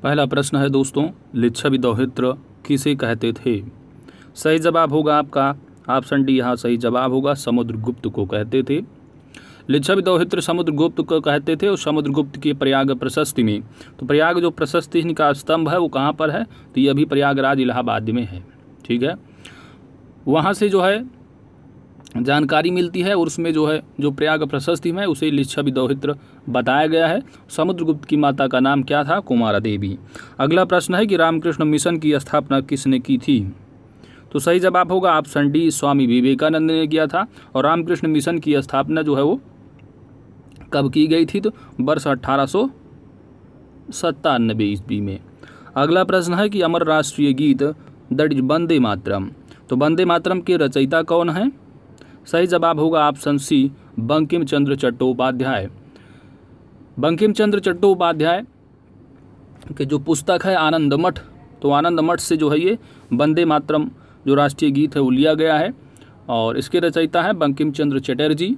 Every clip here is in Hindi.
पहला प्रश्न है दोस्तों, लिच्छवी दौहित्र किसे कहते थे? सही जवाब होगा आपका ऑप्शन डी, यहाँ सही जवाब होगा समुद्रगुप्त को कहते थे। लिच्छवी दौहित्र समुद्रगुप्त को कहते थे और समुद्रगुप्त की प्रयाग प्रशस्ति में, तो प्रयाग जो प्रशस्ति का स्तंभ है वो कहाँ पर है? तो ये अभी प्रयागराज इलाहाबाद में है। ठीक है, वहाँ से जो है जानकारी मिलती है और उसमें जो है जो प्रयाग प्रशस्ति में उसे लिच्छवी दौहित्र बताया गया है। समुद्रगुप्त की माता का नाम क्या था? कुमारा देवी। अगला प्रश्न है कि रामकृष्ण मिशन की स्थापना किसने की थी? तो सही जवाब होगा ऑप्शन डी, स्वामी विवेकानंद ने किया था। और रामकृष्ण मिशन की स्थापना जो है वो कब की गई थी? तो वर्ष 1897 ईस्वी में। अगला प्रश्न है कि अमर राष्ट्रीय गीत दैट इज वंदे मातरम, तो वंदे मातरम के रचयिता कौन है? सही जवाब होगा ऑप्शन सी, बंकिम चंद्र चट्टोपाध्याय। बंकिम चंद्र चट्टोपाध्याय के जो पुस्तक है आनंद मठ, तो आनंद मठ से जो है ये वंदे मातरम जो राष्ट्रीय गीत है वो लिया गया है और इसके रचयिता है बंकिम चंद्र चटर्जी।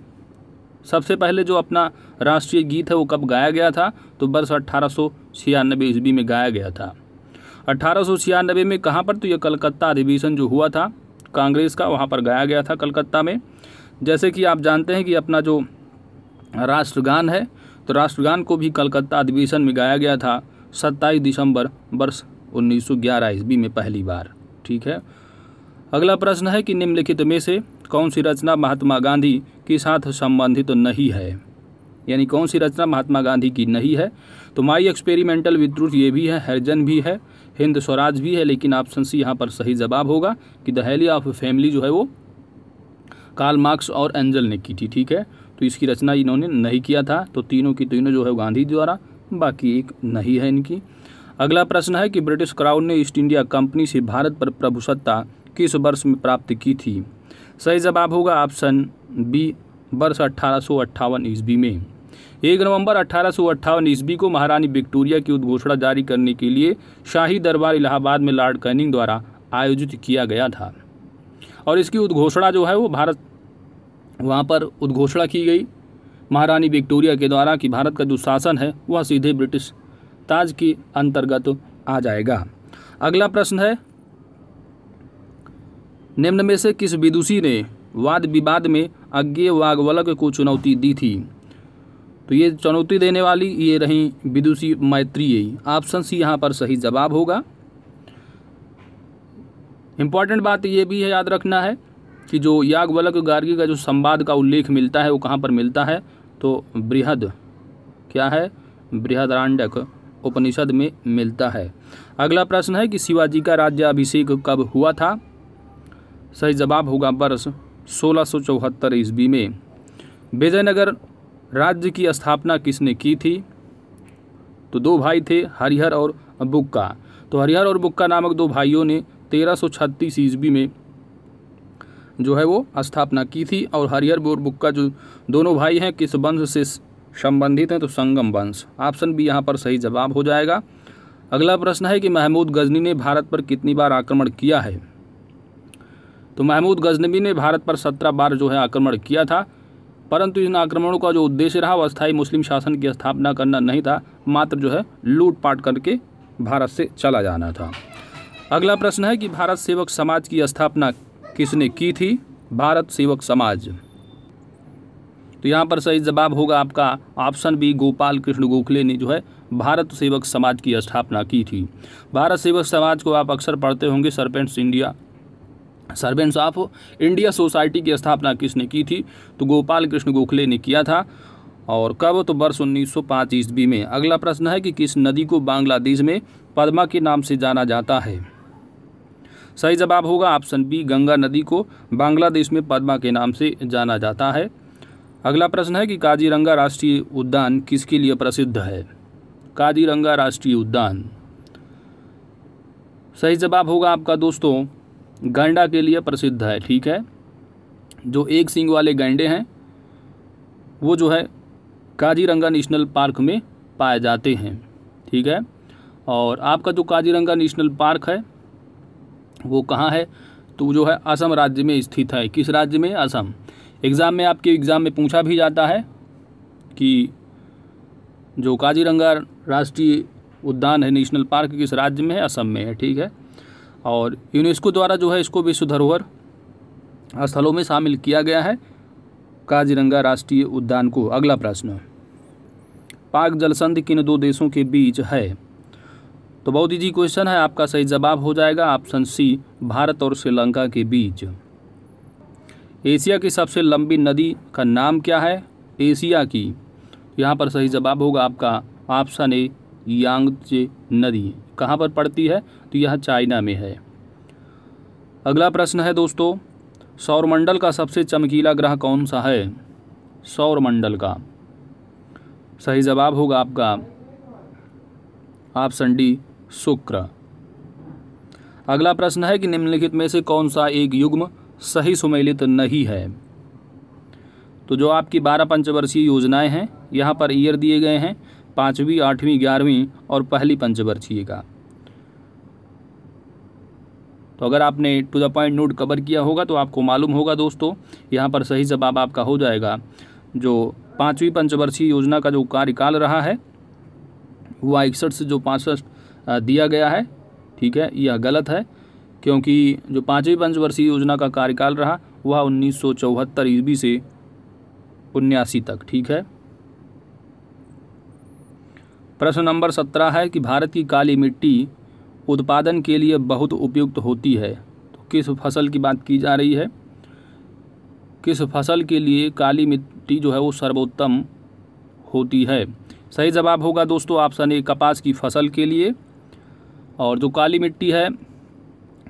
सबसे पहले जो अपना राष्ट्रीय गीत है वो कब गाया गया था? तो वर्ष 1896 ईस्वी में गाया गया था। 1896 में कहाँ पर? तो ये कलकत्ता अधिवेशन जो हुआ था कांग्रेस का, वहाँ पर गाया गया था कलकत्ता में। जैसे कि आप जानते हैं कि अपना जो राष्ट्रगान है, तो राष्ट्रगान को भी कलकत्ता अधिवेशन में गाया गया था 27 दिसंबर वर्ष 1911 ईस्वी में पहली बार। ठीक है, अगला प्रश्न है कि निम्नलिखित में से कौन सी रचना महात्मा गांधी के साथ संबंधित नहीं है? यानी कौन सी रचना महात्मा गांधी की नहीं है? तो माई एक्सपेरिमेंटल विद ट्रूथ ये भी है, हरिजन भी है, हिंद स्वराज भी है, लेकिन ऑप्शन सी यहाँ पर सही जवाब होगा कि द हेली ऑफ फैमिली जो है वो कार्ल मार्क्स और एंजल ने की थी। ठीक है, तो इसकी रचना इन्होंने नहीं किया था। तो तीनों की तीनों जो है गांधी द्वारा, बाकी एक नहीं है इनकी। अगला प्रश्न है कि ब्रिटिश क्राउन ने ईस्ट इंडिया कंपनी से भारत पर प्रभुसत्ता किस वर्ष में प्राप्त की थी? सही जवाब होगा ऑप्शन बी, वर्ष 1858 ईस्वी में। 1 नवंबर 1858 ईस्वी को महारानी विक्टोरिया की उद्घोषणा जारी करने के लिए शाही दरबार इलाहाबाद में लॉर्ड कैनिंग द्वारा आयोजित किया गया था और इसकी उद्घोषणा जो है वो भारत वहाँ पर उद्घोषणा की गई महारानी विक्टोरिया के द्वारा कि भारत का जो शासन है वह सीधे ब्रिटिश ताज के अंतर्गत आ जाएगा। अगला प्रश्न है, निम्न में से किस विदुषी ने वाद विवाद में अज्ञेय वाग्वल्क को चुनौती दी थी? तो ये चुनौती देने वाली ये रही विदुषी मैत्रेयी। ऑप्शन सी यहाँ पर सही जवाब होगा। इम्पॉर्टेंट बात ये भी है, याद रखना है कि जो याज्ञवल्क्य गार्गी का जो संवाद का उल्लेख मिलता है वो कहाँ पर मिलता है? तो बृहद क्या है? बृहदारण्यक उपनिषद में मिलता है। अगला प्रश्न है कि शिवाजी का राज्याभिषेक कब हुआ था? सही जवाब होगा वर्ष 1674 ईस्वी में। विजयनगर राज्य की स्थापना किसने की थी? तो दो भाई थे, हरिहर और बुक्का। तो हरिहर और बुक्का नामक दो भाइयों ने 1336 ईस्वी में जो है वो स्थापना की थी। और हरिहर और बुक्का जो दोनों भाई हैं किस वंश से संबंधित हैं? तो संगम वंश। ऑप्शन बी यहाँ पर सही जवाब हो जाएगा। अगला प्रश्न है कि महमूद गजनी ने भारत पर कितनी बार आक्रमण किया है? तो महमूद गजनवी ने भारत पर 17 बार जो है आक्रमण किया था, परंतु इन आक्रमणों का जो उद्देश्य रहा वह स्थायी मुस्लिम शासन की स्थापना करना नहीं था, मात्र जो है लूटपाट करके भारत से चला जाना था। अगला प्रश्न है कि भारत सेवक समाज की स्थापना किसने की थी? भारत सेवक समाज। तो यहाँ पर सही जवाब होगा आपका ऑप्शन बी, गोपाल कृष्ण गोखले ने जो है भारत सेवक समाज की स्थापना की थी। भारत सेवक समाज को आप अक्सर पढ़ते होंगे, सर्वेंट्स ऑफ इंडिया सोसाइटी की स्थापना किसने की थी? तो गोपाल कृष्ण गोखले ने किया था। और कब? तो वर्ष 1905 ईस्वी में। अगला प्रश्न है कि किस नदी को बांग्लादेश में पद्मा के नाम से जाना जाता है? सही जवाब होगा ऑप्शन बी, गंगा नदी को बांग्लादेश में पद्मा के नाम से जाना जाता है। अगला प्रश्न है कि काजीरंगा राष्ट्रीय उद्यान किसके लिए प्रसिद्ध है? काजीरंगा राष्ट्रीय उद्यान। सही जवाब होगा आपका दोस्तों गैंडा के लिए प्रसिद्ध है। ठीक है, जो एक सींग वाले गैंडे हैं वो जो है काजीरंगा नेशनल पार्क में पाए जाते हैं। ठीक है, और आपका जो काजीरंगा नेशनल पार्क है वो कहाँ है? तो जो है असम राज्य में स्थित है। किस राज्य में? असम। एग्ज़ाम में आपके एग्ज़ाम में पूछा भी जाता है कि जो काजीरंगा राष्ट्रीय उद्यान है, नेशनल पार्क किस राज्य में है? असम में है, ठीक है। और यूनेस्को द्वारा जो है इसको विश्व धरोहर स्थलों में शामिल किया गया है काजीरंगा राष्ट्रीय उद्यान को। अगला प्रश्न, पाक जलसंधि किन दो देशों के बीच है? तो बहुत इजी क्वेश्चन है, आपका सही जवाब हो जाएगा ऑप्शन सी, भारत और श्रीलंका के बीच। एशिया की सबसे लंबी नदी का नाम क्या है? एशिया की, यहाँ पर सही जवाब होगा आपका ऑप्शन ए, यांगत्से नदी। कहाँ पर पड़ती है? तो यह चाइना में है। अगला प्रश्न है दोस्तों, सौरमंडल का सबसे चमकीला ग्रह कौन सा है? सौरमंडल का सही जवाब होगा आपका ऑप्शन डी, शुक्र। अगला प्रश्न है कि निम्नलिखित में से कौन सा एक युग्म सही सुमेलित नहीं है? तो जो आपकी 12 पंचवर्षीय योजनाएं हैं, यहाँ पर ईयर दिए गए हैं 5वीं, 8वीं, 11वीं और पहली पंचवर्षीय का। तो अगर आपने to the point note cover किया होगा तो आपको मालूम होगा दोस्तों, यहाँ पर सही जवाब आपका हो जाएगा जो 5वीं पंचवर्षीय योजना का जो कार्यकाल रहा है वह 61 से जो 65 दिया गया है, ठीक है, यह गलत है, क्योंकि जो 5वीं पंचवर्षीय योजना का कार्यकाल रहा वह 1974 ईस्वी से 79 तक, ठीक है। प्रश्न नंबर 17 है कि भारत की काली मिट्टी उत्पादन के लिए बहुत उपयुक्त होती है। तो किस फसल की बात की जा रही है? किस फसल के लिए काली मिट्टी जो है वो सर्वोत्तम होती है? सही जवाब होगा दोस्तों ऑप्शन ए, कपास की फसल के लिए। और जो काली मिट्टी है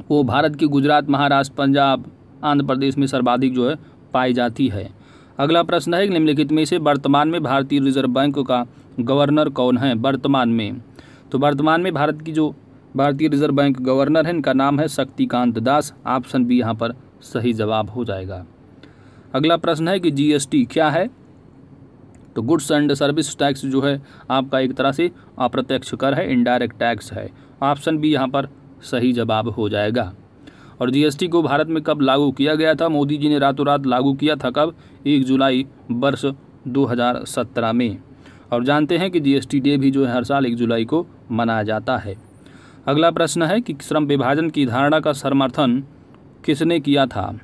वो भारत के गुजरात, महाराष्ट्र, पंजाब, आंध्र प्रदेश में सर्वाधिक जो है पाई जाती है। अगला प्रश्न है, निम्नलिखित में से वर्तमान में भारतीय रिजर्व बैंक का गवर्नर कौन है? वर्तमान में, तो वर्तमान में भारत की जो भारतीय रिजर्व बैंक गवर्नर है इनका नाम है शक्तिकांत दास। ऑप्शन बी यहाँ पर सही जवाब हो जाएगा। अगला प्रश्न है कि जीएसटी क्या है? तो गुड्स एंड सर्विस टैक्स जो है आपका एक तरह से अप्रत्यक्ष कर है, इनडायरेक्ट टैक्स है। ऑप्शन बी यहाँ पर सही जवाब हो जाएगा। और जीएसटी को भारत में कब लागू किया गया था? मोदी जी ने रातों रात लागू किया था। कब? 1 जुलाई वर्ष 2017 में। और जानते हैं कि जीएसटी डे भी जो है हर साल 1 जुलाई को मनाया जाता है। अगला प्रश्न है कि श्रम विभाजन की धारणा का समर्थन किसने किया था?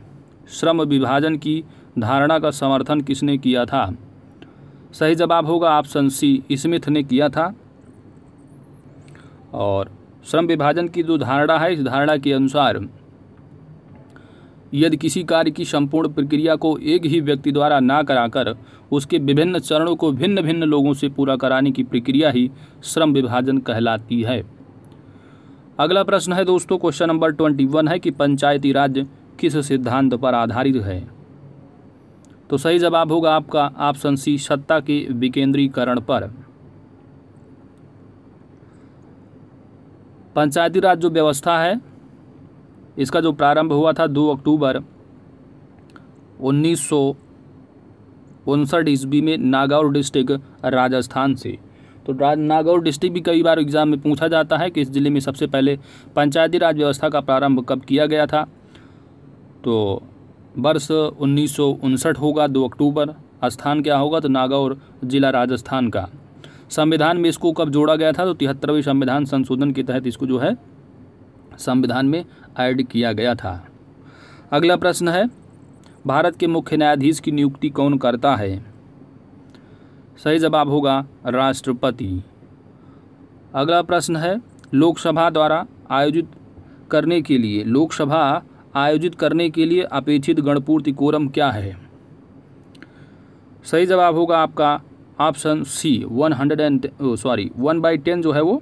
श्रम विभाजन की धारणा का समर्थन किसने किया था? सही जवाब होगा ऑप्शन सी, स्मिथ ने किया था। और श्रम विभाजन की जो धारणा है, इस धारणा के अनुसार यदि किसी कार्य की संपूर्ण प्रक्रिया को एक ही व्यक्ति द्वारा ना कराकर उसके विभिन्न चरणों को भिन्न भिन्न लोगों से पूरा कराने की प्रक्रिया ही श्रम विभाजन कहलाती है। अगला प्रश्न है दोस्तों, क्वेश्चन नंबर 21 है कि पंचायती राज किस सिद्धांत पर आधारित है? तो सही जवाब होगा आपका ऑप्शन सी, सत्ता के विकेंद्रीकरण पर। पंचायती राज जो व्यवस्था है इसका जो प्रारंभ हुआ था 2 अक्टूबर 1959 ईस्वी में नागौर डिस्ट्रिक्ट राजस्थान से। तो नागौर डिस्ट्रिक्ट भी कई बार एग्जाम में पूछा जाता है कि इस जिले में सबसे पहले पंचायती राज व्यवस्था का प्रारंभ कब किया गया था? तो वर्ष 1959 होगा 2 अक्टूबर। स्थान क्या होगा? तो नागौर जिला राजस्थान का। संविधान में इसको कब जोड़ा गया था? तो 73वें संविधान संशोधन के तहत इसको जो है संविधान में ऐड किया गया था। अगला प्रश्न है, भारत के मुख्य न्यायाधीश की नियुक्ति कौन करता है? सही जवाब होगा राष्ट्रपति। अगला प्रश्न है, लोकसभा आयोजित करने के लिए अपेक्षित गणपूर्ति कोरम क्या है? सही जवाब होगा आपका ऑप्शन सी, 1/10 जो है वो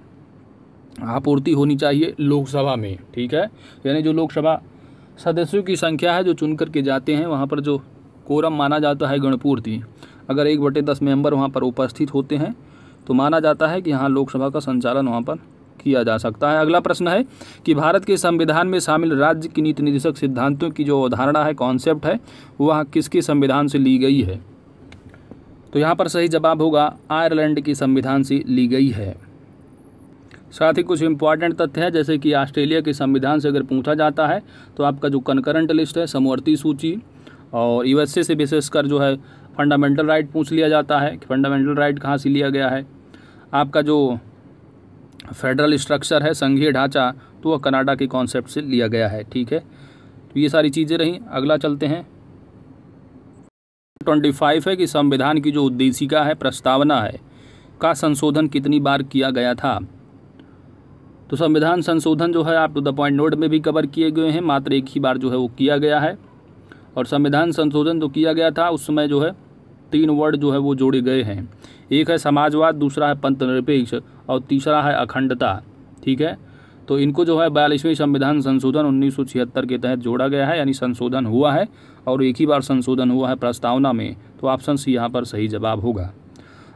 आपूर्ति होनी चाहिए लोकसभा में, ठीक है। यानी जो लोकसभा सदस्यों की संख्या है जो चुन करके जाते हैं वहाँ पर जो कोरम माना जाता है गणपूर्ति, अगर 1/10 मेंबर वहाँ पर उपस्थित होते हैं तो माना जाता है कि यहाँ लोकसभा का संचालन वहाँ पर किया जा सकता है। अगला प्रश्न है कि भारत के संविधान में शामिल राज्य की नीति निर्देशक सिद्धांतों की जो अवधारणा है, कॉन्सेप्ट है, वह किसके संविधान से ली गई है? तो यहाँ पर सही जवाब होगा आयरलैंड के संविधान से ली गई है। साथ ही कुछ इंपॉर्टेंट तथ्य है, जैसे कि ऑस्ट्रेलिया के संविधान से अगर पूछा जाता है तो आपका जो कनकरेंट लिस्ट है, समवर्ती सूची, और यूएसए से विशेषकर जो है फंडामेंटल राइट पूछ लिया जाता है कि फंडामेंटल राइट कहाँ से लिया गया है। आपका जो फेडरल स्ट्रक्चर है, संघीय ढांचा, तो वह कनाडा के कॉन्सेप्ट से लिया गया है। ठीक है, तो ये सारी चीज़ें रहीं। अगला चलते हैं। 25 है कि संविधान की जो उद्देशिका है, प्रस्तावना है, का संशोधन कितनी बार किया गया था। तो संविधान संशोधन जो है आप टू द पॉइंट नोट में भी कवर किए गए हैं, मात्र एक ही बार जो है वो किया गया है। और संविधान संशोधन जो किया गया था उस समय जो है 3 वर्ड जो है वो जोड़े गए हैं। एक है समाजवाद, दूसरा है पंथनिरपेक्ष और तीसरा है अखंडता। ठीक है, तो इनको जो है 42वें संविधान संशोधन 1976 के तहत जोड़ा गया है, यानी संशोधन हुआ है और एक ही बार संशोधन हुआ है प्रस्तावना में। तो ऑप्शन सी यहाँ पर सही जवाब होगा।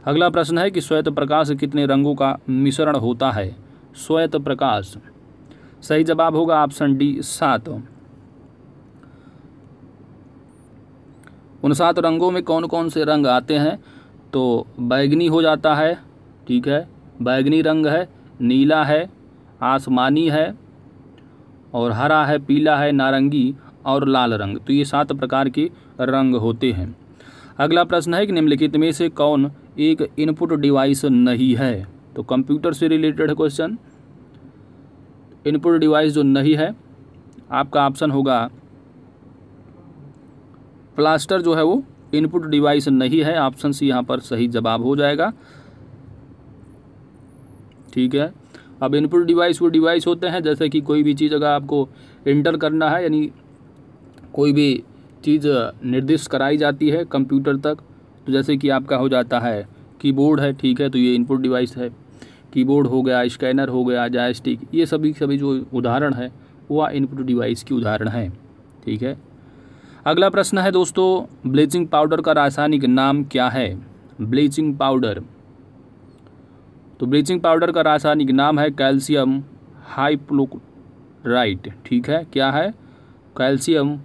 अगला प्रश्न है कि श्वेत प्रकाश कितने रंगों का मिश्रण होता है। श्वेत प्रकाश, सही जवाब होगा ऑप्शन डी 7। 59 रंगों में कौन कौन से रंग आते हैं। तो बैगनी हो जाता है, ठीक है, बैगनी रंग है, नीला है, आसमानी है और हरा है, पीला है, नारंगी और लाल रंग। तो ये 7 प्रकार के रंग होते हैं। अगला प्रश्न है कि निम्नलिखित में से कौन एक इनपुट डिवाइस नहीं है। तो कंप्यूटर से रिलेटेड है क्वेश्चन। इनपुट डिवाइस जो नहीं है आपका ऑप्शन होगा प्लास्टर, जो है वो इनपुट डिवाइस नहीं है। ऑप्शन सी यहाँ पर सही जवाब हो जाएगा। ठीक है, अब इनपुट डिवाइस वो डिवाइस होते हैं जैसे कि कोई भी चीज़ अगर आपको इंटर करना है, यानी कोई भी चीज़ निर्दिष्ट कराई जाती है कंप्यूटर तक, तो जैसे कि आपका हो जाता है कीबोर्ड है, ठीक है, तो ये इनपुट डिवाइस है। कीबोर्ड हो गया, स्कैनर हो गया, जॉयस्टिक, ये सभी जो उदाहरण है वह इनपुट डिवाइस की उदाहरण है। ठीक है, अगला प्रश्न है दोस्तों, ब्लीचिंग पाउडर का रासायनिक नाम क्या है। ब्लीचिंग पाउडर, तो ब्लीचिंग पाउडर का रासायनिक नाम है कैल्शियम हाइपोक्लोराइट। ठीक है, क्या है, कैल्शियम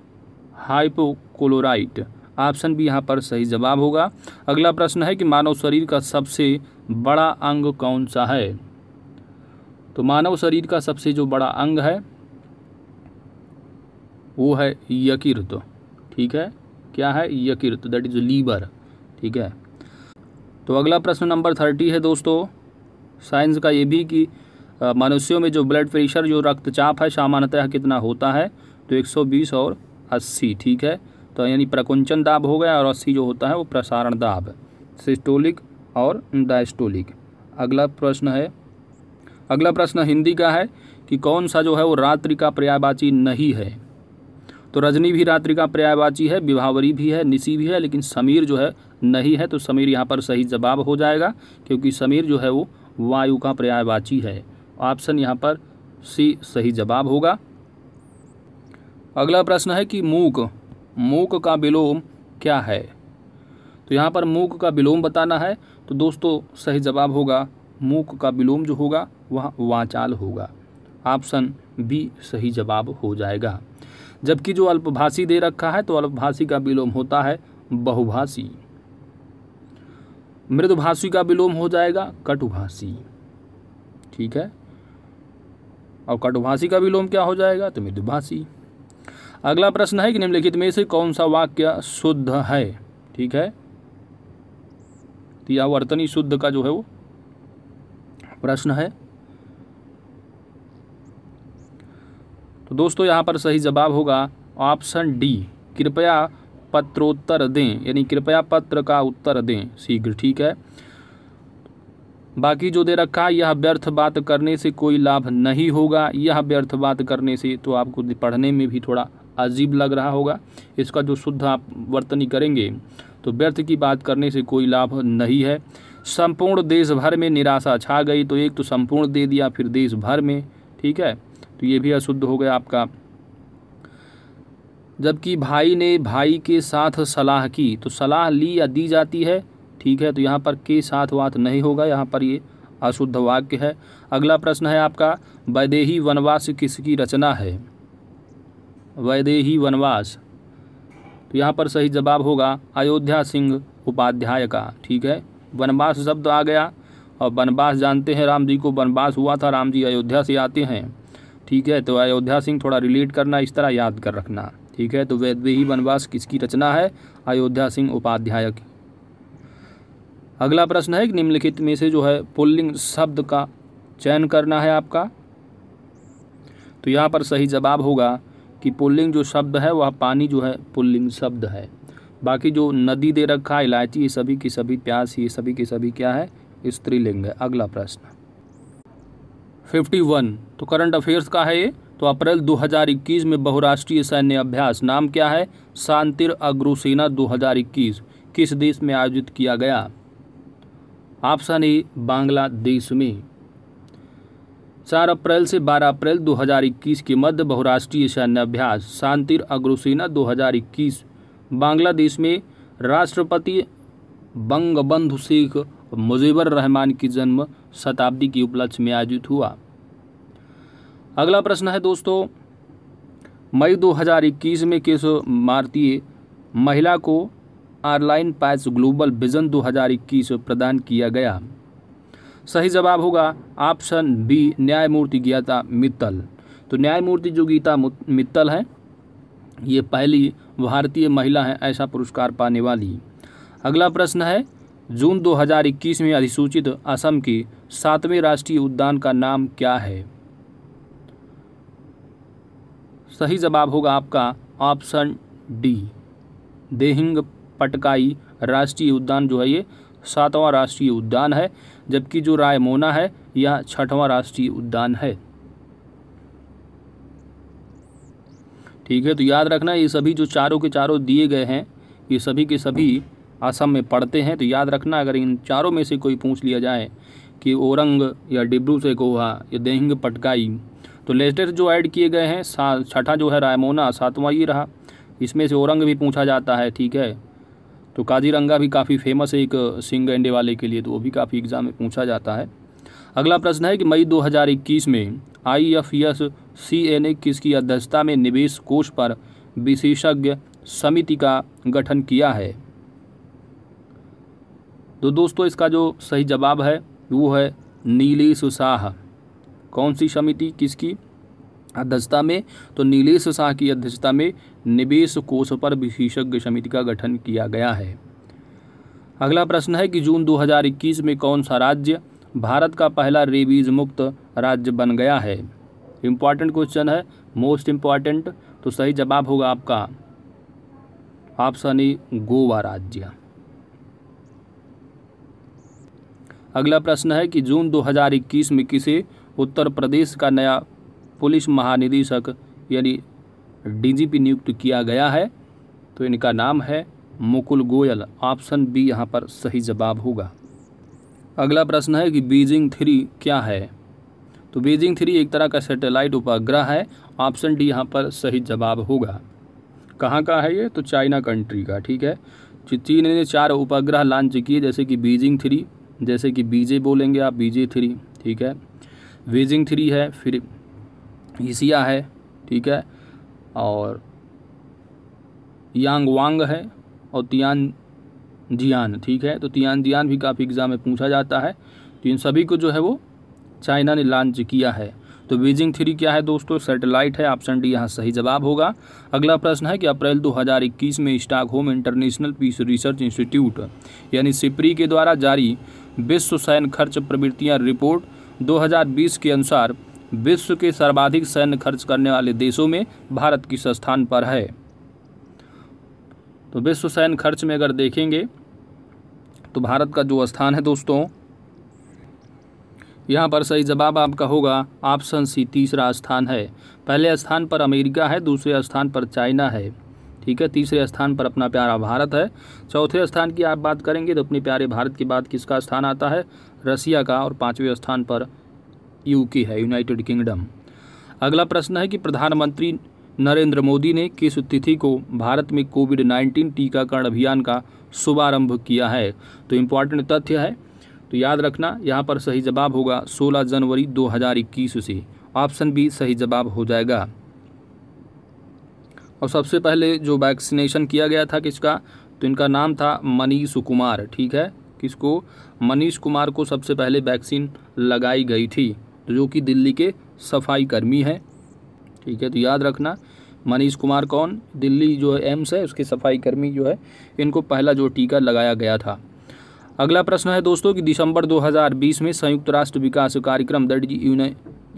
हाइपोक्लोराइट। ऑप्शन बी यहाँ पर सही जवाब होगा। अगला प्रश्न है कि मानव शरीर का सबसे बड़ा अंग कौन सा है। तो मानव शरीर का सबसे जो बड़ा अंग है वो है यकृत। ठीक है, क्या है, यकृत, दैट इज लीवर। ठीक है, तो अगला प्रश्न नंबर 30 है दोस्तों, साइंस का ये भी कि मनुष्यों में जो ब्लड प्रेशर, जो रक्तचाप है, सामान्यतः कितना होता है। तो 120 और 80। ठीक है, तो यानी प्रकुंचन दाब हो गया और 80 जो होता है वो प्रसारण दाब, सिस्टोलिक और डायस्टोलिक। अगला प्रश्न हिंदी का है कि कौन सा जो है वो रात्रि का पर्यायवाची नहीं है। तो रजनी भी रात्रि का पर्यायवाची है, विभावरी भी है, निशी भी है, लेकिन समीर जो है नहीं है। तो समीर यहाँ पर सही जवाब हो जाएगा, क्योंकि समीर जो है वो वायु का पर्यायवाची है। ऑप्शन यहाँ पर सी सही जवाब होगा। अगला प्रश्न है कि मूक का विलोम क्या है। तो यहाँ पर मूक का विलोम बताना है। तो दोस्तों सही जवाब होगा, मूक का विलोम जो होगा वह वाचाल होगा। ऑप्शन बी सही जवाब हो जाएगा। जबकि जो अल्पभाषी दे रखा है तो अल्पभाषी का विलोम होता है बहुभाषी। मृदुभाषी का विलोम हो जाएगा कटुभाषी। ठीक है, और कटुभाषी का विलोम क्या हो जाएगा, तो मृदुभाषी। अगला प्रश्न है कि निम्नलिखित में से कौन सा वाक्य शुद्ध है। ठीक है, तो यह वर्तनी शुद्ध का जो है वो प्रश्न है। तो दोस्तों यहाँ पर सही जवाब होगा ऑप्शन डी, कृपया पत्रोत्तर दें, यानी कृपया पत्र का उत्तर दें शीघ्र। ठीक है, बाकी जो दे रखा है, यह व्यर्थ बात करने से कोई लाभ नहीं होगा। यह व्यर्थ बात करने से तो आपको पढ़ने में भी थोड़ा अजीब लग रहा होगा। इसका जो शुद्ध आप वर्तनी करेंगे तो व्यर्थ की बात करने से कोई लाभ नहीं है। संपूर्ण देश भर में निराशा छा गई, तो एक तो संपूर्ण दे दिया, फिर देश भर में। ठीक है, तो ये भी अशुद्ध हो गया आपका। जबकि भाई ने भाई के साथ सलाह की, तो सलाह ली या दी जाती है। ठीक है, तो यहाँ पर के साथ बात नहीं होगा, यहाँ पर ये अशुद्ध वाक्य है। अगला प्रश्न है आपका, वैदेही वनवास किसकी रचना है। वैदेही वनवास, तो यहाँ पर सही जवाब होगा अयोध्या सिंह उपाध्याय का। ठीक है, वनवास शब्द आ गया, और वनवास जानते हैं राम जी को वनवास हुआ था, राम जी अयोध्या से आते हैं। ठीक है, तो अयोध्या सिंह थोड़ा रिलेट करना, इस तरह याद कर रखना। ठीक है, तो वैदेही वनवास किसकी रचना है, अयोध्या सिंह उपाध्याय की। अगला प्रश्न है कि निम्नलिखित में से जो है पुल्लिंग शब्द का चयन करना है आपका। तो यहाँ पर सही जवाब होगा कि पुल्लिंग जो शब्द है वह पानी जो है पुल्लिंग शब्द है। बाकी जो नदी दे रखा है, इलायची, ये सभी की सभी, प्यास, ये सभी की सभी क्या है, स्त्रीलिंग है। अगला प्रश्न 51, तो करंट अफेयर्स का है ये। तो अप्रैल 2021 में बहुराष्ट्रीय सैन्य अभ्यास नाम क्या है? शांतिर अग्रसेना 2021 किस देश में आयोजित किया गया? ऑप्शन ए बांग्लादेश में। 4 अप्रैल से 12 अप्रैल 2021 के मध्य बहुराष्ट्रीय सैन्य अभ्यास शांतिर अग्रसेना 2021 बांग्लादेश में राष्ट्रपति बंगबंधु शेख मुजीबुर रहमान की जन्म शताब्दी के उपलक्ष्य में आयोजित हुआ। अगला प्रश्न है दोस्तों, मई 2021 में किस भारतीय महिला को आर्लाइन पैच ग्लोबल विजन 2021 प्रदान किया गया? सही जवाब होगा ऑप्शन बी न्यायमूर्ति गीता मित्तल। तो न्यायमूर्ति जो गीता मित्तल है, ये पहली भारतीय महिला है ऐसा पुरस्कार पाने वाली। अगला प्रश्न है, जून 2021 में अधिसूचित असम के 7वें राष्ट्रीय उद्यान का नाम क्या है? सही जवाब होगा आपका ऑप्शन डी देहिंग पटकाई राष्ट्रीय उद्यान जो है ये 7वां राष्ट्रीय उद्यान है, जबकि जो रायमोना है यह 6वां राष्ट्रीय उद्यान है। ठीक है, तो याद रखना ये सभी जो चारों के चारों दिए गए हैं ये सभी के सभी असम में पड़ते हैं। तो याद रखना अगर इन चारों में से कोई पूछ लिया जाए कि ओरंग या डिब्रू सैखोवा या देहिंग पटकाई, तो लेटेस्ट जो ऐड किए गए हैं 6ठा जो है रायमोना, 7वां ये रहा। इसमें से औरंग भी पूछा जाता है। ठीक है, तो काजीरंगा भी काफ़ी फेमस है एक सिंग अंडे वाले के लिए, तो वो भी काफ़ी एग्जाम में पूछा जाता है। अगला प्रश्न है कि मई 2021 में IFSC ने किसकी अध्यक्षता में निवेश कोष पर विशेषज्ञ समिति का गठन किया है? तो दोस्तों इसका जो सही जवाब है वो है नीलेश शाह। कौन सी समिति किसकी अध्यक्षता में? तो नीलेश शाह की अध्यक्षता में निवेश कोष पर विशेषज्ञ समिति का गठन किया गया है। अगला प्रश्न है कि जून 2021 में कौन सा राज्य भारत का पहला रेबीज मुक्त राज्य बन गया है? इम्पॉर्टेंट क्वेश्चन है, मोस्ट इम्पॉर्टेंट। तो सही जवाब होगा आपका ऑप्शन ए गोवा राज्य। अगला प्रश्न है कि जून 2021 में किसे उत्तर प्रदेश का नया पुलिस महानिदेशक यानी DGP नियुक्त किया गया है? तो इनका नाम है मुकुल गोयल। ऑप्शन बी यहाँ पर सही जवाब होगा। अगला प्रश्न है कि बीजिंग 3 क्या है? तो बीजिंग 3 एक तरह का सैटेलाइट उपग्रह है। ऑप्शन डी यहाँ पर सही जवाब होगा। कहाँ का है ये? तो चाइना कंट्री का। ठीक है, चीन ने 4 उपग्रह लॉन्च किए, जैसे कि बीजिंग 3, जैसे कि बीजे बोलेंगे आप, BJ3। ठीक है, बीजिंग 3 है, फिर हिसिया है। ठीक है, और यांगवांग है और तियानजियान। ठीक है, तो तियानजियान भी काफ़ी एग्जाम में पूछा जाता है। तो इन सभी को जो है वो चाइना ने लॉन्च किया है। तो बीजिंग 3 क्या है दोस्तों? सैटेलाइट है। ऑप्शन डी यहाँ सही जवाब होगा। अगला प्रश्न है कि अप्रैल 2021 में Stockholm International Peace Research Institute यानी सिप्री के द्वारा जारी विश्व सैन्य खर्च प्रवृत्तियाँ रिपोर्ट 2020 के अनुसार विश्व के सर्वाधिक सैन्य खर्च करने वाले देशों में भारत किस स्थान पर है? तो विश्व सैन्य खर्च में अगर देखेंगे तो भारत का जो स्थान है दोस्तों, यहाँ पर सही जवाब आपका होगा ऑप्शन सी, तीसरा स्थान है। पहले स्थान पर अमेरिका है, दूसरे स्थान पर चाइना है। ठीक है, तीसरे स्थान पर अपना प्यारा भारत है। चौथे स्थान की आप बात करेंगे तो अपने प्यारे भारत के बाद किसका स्थान आता है? रसिया का। और 5वें स्थान पर UK है, यूनाइटेड किंगडम। अगला प्रश्न है कि प्रधानमंत्री नरेंद्र मोदी ने किस तिथि को भारत में कोविड-19 टीकाकरण अभियान का शुभारंभ किया है? तो इम्पॉर्टेंट तथ्य है, तो याद रखना यहाँ पर सही जवाब होगा 16 जनवरी 2021 से। ऑप्शन बी सही जवाब हो जाएगा। और सबसे पहले जो वैक्सीनेशन किया गया था किसका? तो इनका नाम था मनीष कुमार। ठीक है, किसको? मनीष कुमार को सबसे पहले वैक्सीन लगाई गई थी, तो जो कि दिल्ली के सफाई कर्मी हैं। ठीक है, तो याद रखना मनीष कुमार कौन? दिल्ली जो एम्स है उसके सफाई कर्मी जो है, इनको पहला जो टीका लगाया गया था। अगला प्रश्न है दोस्तों कि दिसंबर 2020 में संयुक्त राष्ट्र विकास कार्यक्रम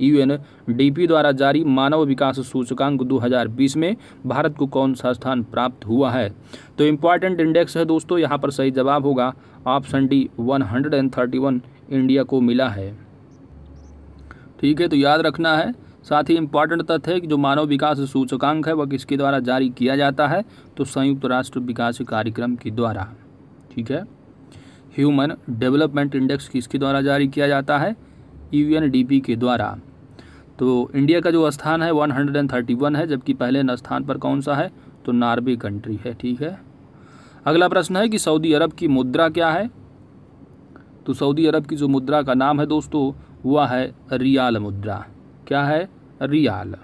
UNDP द्वारा जारी मानव विकास सूचकांक 2020 में भारत को कौन सा स्थान प्राप्त हुआ है। तो इम्पॉर्टेंट इंडेक्स है दोस्तों, यहाँ पर सही जवाब होगा ऑप्शन डी 131 इंडिया को मिला है। ठीक है, तो याद रखना है। साथ ही इम्पॉर्टेंट तथ्य है कि जो मानव विकास सूचकांक है वह किसके द्वारा जारी किया जाता है, तो संयुक्त राष्ट्र विकास कार्यक्रम के द्वारा। ठीक है, ह्यूमन डेवलपमेंट इंडेक्स किसके द्वारा जारी किया जाता है, UNDP के द्वारा। तो इंडिया का जो स्थान है 131 है, जबकि पहले स्थान पर कौन सा है, तो नॉर्वे कंट्री है। ठीक है, अगला प्रश्न है कि सऊदी अरब की मुद्रा क्या है। तो सऊदी अरब की जो मुद्रा का नाम है दोस्तों वह है रियाल मुद्रा। क्या है, रियाल।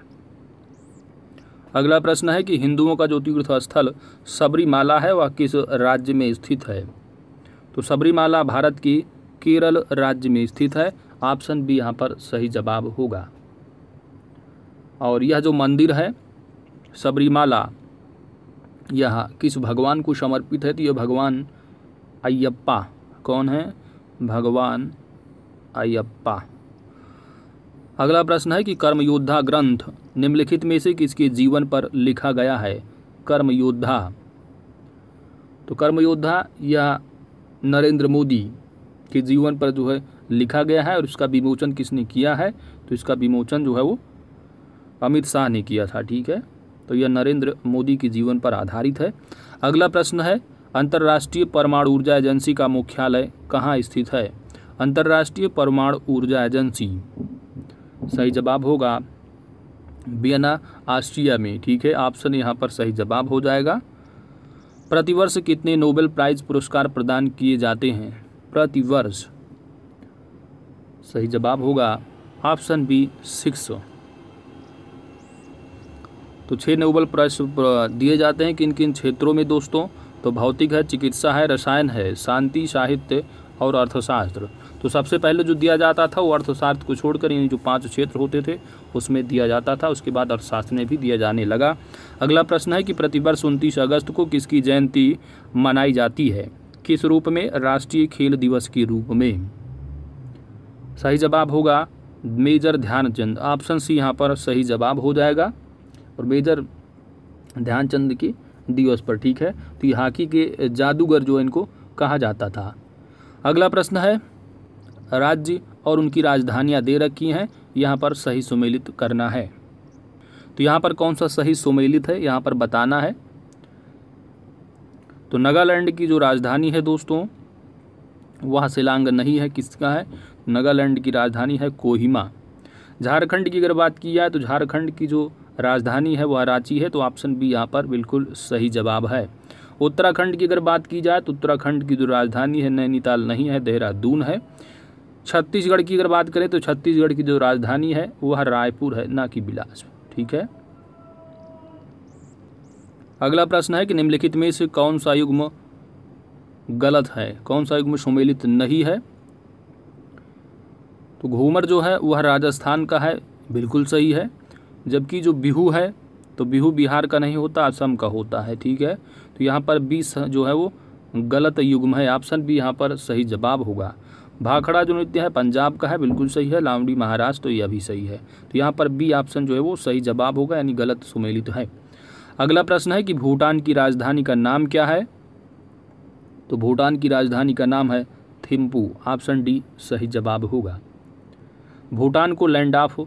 अगला प्रश्न है कि हिंदुओं का जो तीर्थ स्थल सबरीमाला है वह किस राज्य में स्थित है। तो सबरीमाला भारत की केरल राज्य में स्थित है। ऑप्शन बी यहाँ पर सही जवाब होगा। और यह जो मंदिर है सबरीमाला, यह किस भगवान को समर्पित है, तो यह भगवान अयप्पा। कौन है, भगवान अयप्पा। अगला प्रश्न है कि कर्मयोद्धा ग्रंथ निम्नलिखित में से किसके जीवन पर लिखा गया है। कर्मयोद्धा, तो कर्मयोद्धा यह नरेंद्र मोदी के जीवन पर जो है लिखा गया है, और इसका विमोचन किसने किया है, तो इसका विमोचन जो है वो अमित शाह ने किया था। ठीक है, तो यह नरेंद्र मोदी के जीवन पर आधारित है। अगला प्रश्न है अंतर्राष्ट्रीय परमाणु ऊर्जा एजेंसी का मुख्यालय कहाँ स्थित है। अंतर्राष्ट्रीय परमाणु ऊर्जा एजेंसी, सही जवाब होगा वियना, ऑस्ट्रिया में। ठीक है, ऑप्शन यहाँ पर सही जवाब हो जाएगा। प्रतिवर्ष कितने नोबेल प्राइज पुरस्कार प्रदान किए जाते हैं, प्रतिवर्ष। सही जवाब होगा ऑप्शन बी 6। तो 6 नोबेल प्राइज दिए जाते हैं किन किन क्षेत्रों में दोस्तों, तो भौतिक है, चिकित्सा है, रसायन है, शांति, साहित्य और अर्थशास्त्र। तो सबसे पहले जो दिया जाता था वो अर्थशास्त्र को छोड़कर यानी जो 5 क्षेत्र होते थे उसमें दिया जाता था, उसके बाद अर्थशास्त्र में भी दिया जाने लगा। अगला प्रश्न है कि प्रतिवर्ष 29 अगस्त को किसकी जयंती मनाई जाती है, किस रूप में, राष्ट्रीय खेल दिवस के रूप में। सही जवाब होगा मेजर ध्यानचंद। ऑप्शन सी यहाँ पर सही जवाब हो जाएगा, और मेजर ध्यानचंद के दिवस पर। ठीक है, तो ये हॉकी के जादूगर जो इनको कहा जाता था। अगला प्रश्न है राज्य और उनकी राजधानियां दे रखी हैं, यहाँ पर सही सुमेलित करना है। तो यहाँ पर कौन सा सही सुमेलित है यहाँ पर बताना है। तो नागालैंड की जो राजधानी है दोस्तों वह शिलांग नहीं है, किसका है, नागालैंड की राजधानी है कोहिमा। झारखंड की अगर बात की जाए तो झारखंड की जो राजधानी है वह रांची है, तो ऑप्शन बी यहाँ पर बिल्कुल सही जवाब है। उत्तराखंड की अगर बात की जाए तो उत्तराखंड की जो राजधानी है नैनीताल नहीं है, देहरादून है। छत्तीसगढ़ की अगर बात करें तो छत्तीसगढ़ की जो राजधानी है वह रायपुर है, ना कि बिलासपुर। ठीक है, अगला प्रश्न है कि निम्नलिखित में से कौन सा युग्म गलत है, कौन सा युग्म सुमेलित नहीं है। तो घूमर जो है वह राजस्थान का है, बिल्कुल सही है। जबकि जो बिहू है तो बिहू बिहार का नहीं होता, असम का होता है। ठीक है, तो यहाँ पर 20 जो है वो गलत युग्म है, ऑप्शन बी यहाँ पर सही जवाब होगा। भाखड़ा जो नृत्य है पंजाब का है, बिल्कुल सही है। लावणी महाराष्ट्र, तो यह भी सही है। तो यहाँ पर बी ऑप्शन जो है वो सही जवाब होगा, यानी गलत सुमेलित है। अगला प्रश्न है कि भूटान की राजधानी का नाम क्या है। तो भूटान की राजधानी का नाम है थिम्पू, ऑप्शन डी सही जवाब होगा। भूटान को लैंड ऑफ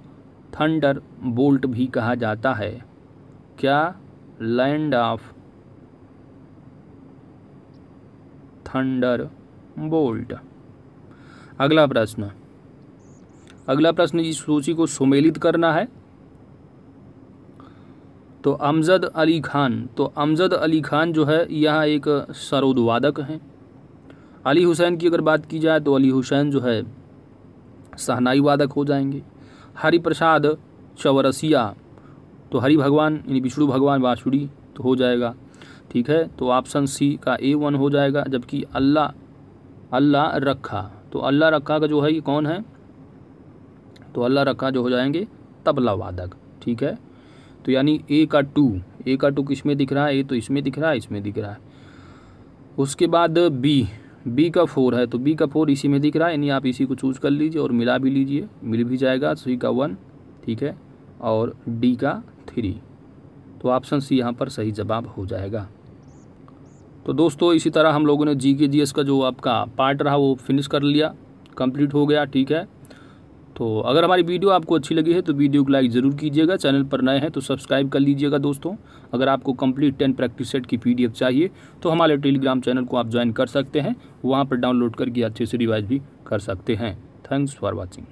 थंडर बोल्ट भी कहा जाता है, क्या, लैंड ऑफ थंडर बोल्ट। अगला प्रश्न इस सूची को सुमेलित करना है। तो अमजद अली खान जो है यह एक सरोद वादक हैं। अली हुसैन की अगर बात की जाए तो अली हुसैन जो है शहनाई वादक हो जाएंगे। हरिप्रसाद चौरसिया, तो हरि भगवान यानी विष्णु भगवान बांसुरी तो हो जाएगा। ठीक है, तो ऑप्शन सी का A1 हो जाएगा। जबकि अल्लाह रखा, तो अल्लाह रखा का जो है ये कौन है, तो अल्लाह रखा जो हो जाएंगे तबला वादक। ठीक है, तो यानी ए का टू किस में दिख रहा है, ए तो इसमें दिख रहा है, इसमें दिख रहा है। उसके बाद बी, बी का 4 है तो बी का 4 इसी में दिख रहा है, यानी आप इसी को चूज कर लीजिए और मिला भी लीजिए, मिल भी जाएगा। सी का 1, ठीक है, और डी का 3, तो ऑप्शन सी यहाँ पर सही जवाब हो जाएगा। तो दोस्तों इसी तरह हम लोगों ने जी के जीएस का जो आपका पार्ट रहा वो फिनिश कर लिया, कंप्लीट हो गया, ठीक है। तो अगर हमारी वीडियो आपको अच्छी लगी है तो वीडियो को लाइक ज़रूर कीजिएगा, चैनल पर नए हैं तो सब्सक्राइब कर लीजिएगा दोस्तों। अगर आपको कंप्लीट 10 प्रैक्टिस सेट की पीडीएफ चाहिए तो हमारे टेलीग्राम चैनल को आप ज्वाइन कर सकते हैं, वहाँ पर डाउनलोड करके अच्छे से रिवाइज भी कर सकते हैं। Thanks for watching.